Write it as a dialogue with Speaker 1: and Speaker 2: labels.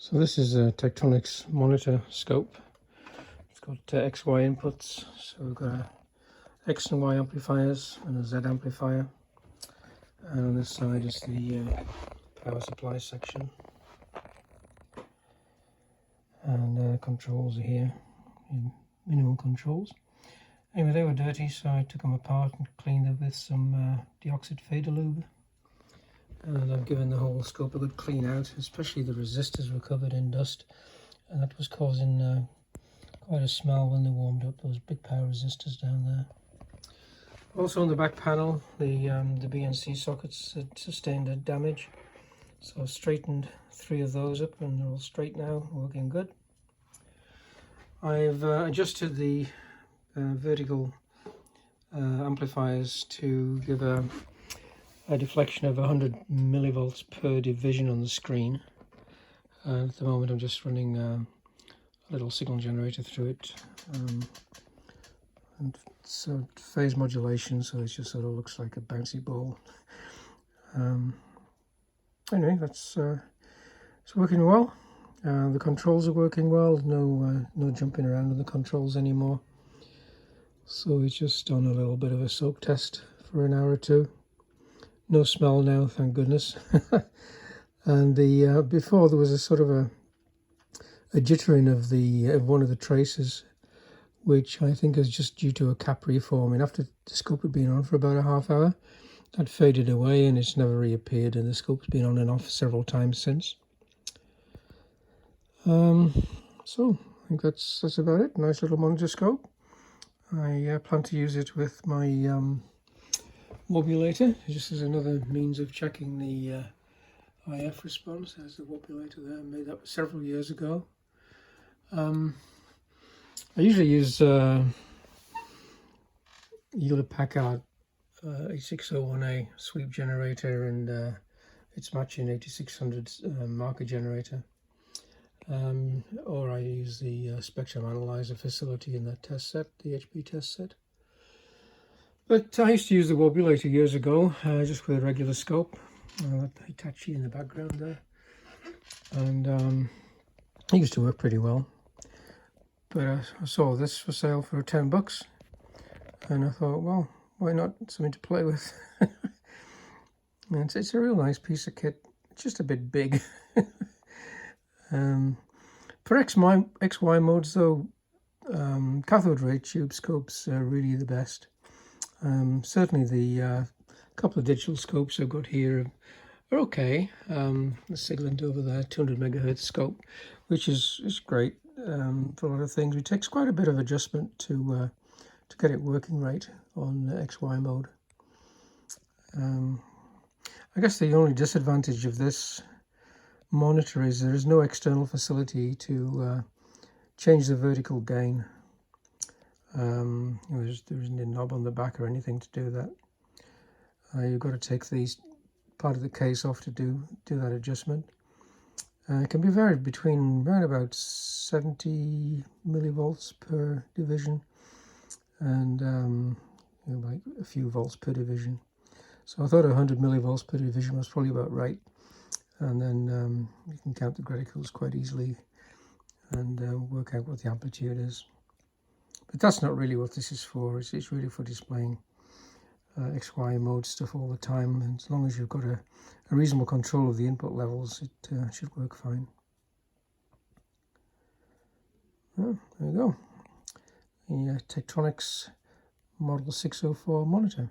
Speaker 1: So this is a Tektronix monitor scope. It's got XY inputs, so we've got a X and Y amplifiers and a Z amplifier, and on this side is the power supply section, and controls are here, minimal controls. Anyway, they were dirty, so I took them apart and cleaned them with some deoxide fader lube. And I've given the whole scope a good clean out, especially the resistors were covered in dust, and that was causing quite a smell when they warmed up, those big power resistors down there. Also on the back panel, the BNC sockets had sustained a damage, so I've straightened 3 of those up and they're all straight now, working good. I've adjusted the vertical amplifiers to give a deflection of 100 millivolts per division on the screen. At the moment I'm just running a little signal generator through it, and so phase modulation, so it just sort of looks like a bouncy ball. Anyway, that's it's working well. The controls are working well. No jumping around in the controls anymore. So it's just on a little bit of a soak test for an hour or two. No smell now, thank goodness. And the before there was a sort of a jittering of one of the traces, which I think is just due to a cap reforming. After the scope had been on for about a half hour, that faded away and it's never reappeared, and the scope's been on and off several times since. So I think that's about it. Nice little monitor scope. I plan to use it with my wobulator, just as another means of checking the IF response. There's the wobulator there, I made that several years ago. I usually use Hewlett Packard 8601A sweep generator and its matching 8600 marker generator, or I use the spectrum analyzer facility in that test set, the HP test set. But I used to use the wobulator years ago, just with a regular scope, that Hitachi in the background there, and it used to work pretty well. But I saw this for sale for $10, and I thought, well, why not? Something to play with. And it's a real nice piece of kit. It's just a bit big. For XY modes though, cathode ray tube scopes are really the best. Certainly the couple of digital scopes I've got here are okay. The Siglent over there, 200 megahertz scope, which is great for a lot of things. It takes quite a bit of adjustment to get it working right on XY mode. I guess the only disadvantage of this monitor is there is no external facility to change the vertical gain. There isn't a knob on the back or anything to do that. You've got to take these part of the case off to do that adjustment. It can be varied between around about 70 millivolts per division and like a few volts per division. So I thought 100 millivolts per division was probably about right, and then you can count the reticles quite easily and work out what the amplitude is. But that's not really what this is for. It's really for displaying XY mode stuff all the time, and as long as you've got a reasonable control of the input levels, it should work fine. Well, there you go, the Tektronix Model 604 monitor.